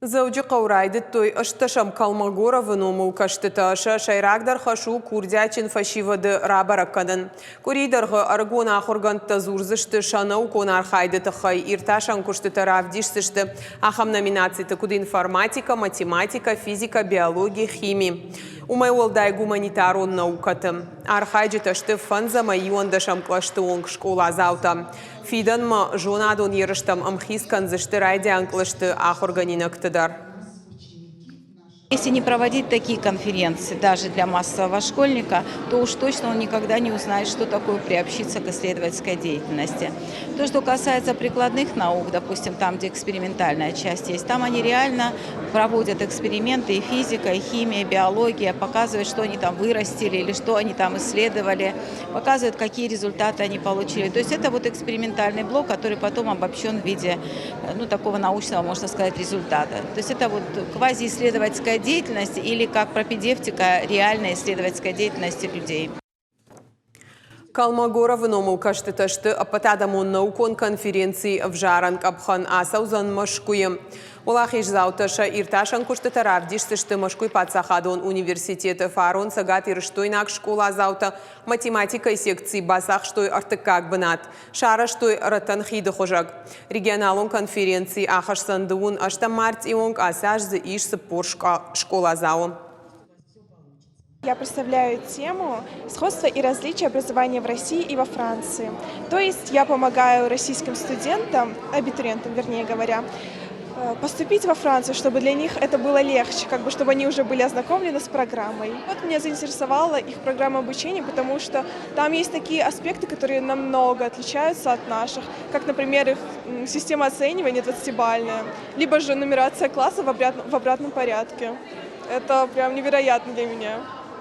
Зауджи қаурайды той ұшташам Калмагоров номыл каштыташа шайрагдар хашу курдячин фашивады рабараккадын. Куридарға аргон ахурганта зурзышты шанау конар хайдыты хай ирташан куштыты равдишсышты. Ахам номинацияты куды информатика, математика, физика, биология, химия. Умайолдай гуманитарон наукаты. Архайджи ташты фанза майуандашам клашты онг школа заута. Фидан ма жонадон ерыштам амхискан зышты райдян клашты ахорганинактыдар. Если не проводить такие конференции даже для массового школьника, то уж точно он никогда не узнает, что такое приобщиться к исследовательской деятельности. То, что касается прикладных наук, допустим, там, где экспериментальная часть есть, там они реально проводят эксперименты, и физика, и химия, и биология, показывают, что они там вырастили или что они там исследовали, показывают, какие результаты они получили. То есть это вот экспериментальный блок, который потом обобщен в виде такого научного, можно сказать, результата. То есть это вот квазиисследовательская деятельность или как пропедевтика реальной исследовательской деятельности людей. Калмагоров номыл каштыташты апатадамон наукон конференции в Жаранг абхан асаузан машкуем. Улахиш зауташа ирташан куштыта равдишсышты машкуй пацахадон университеты фарон сагат ирштойнак школа заута математика и секции басах штой артыкак бынат. Шара штой ратанхиды хожак. Регионалон конференции ахаш сандуун ашта март ионг асаж за ишсы пор школа зау. Я представляю тему «Сходство и различия образования в России и во Франции». То есть я помогаю российским студентам, абитуриентам, вернее говоря, поступить во Францию, чтобы для них это было легче, чтобы они уже были ознакомлены с программой. Вот меня заинтересовала их программа обучения, потому что там есть такие аспекты, которые намного отличаются от наших, как, например, их система оценивания 20-бальная, либо же нумерация класса в обратном порядке. Это прям невероятно для меня.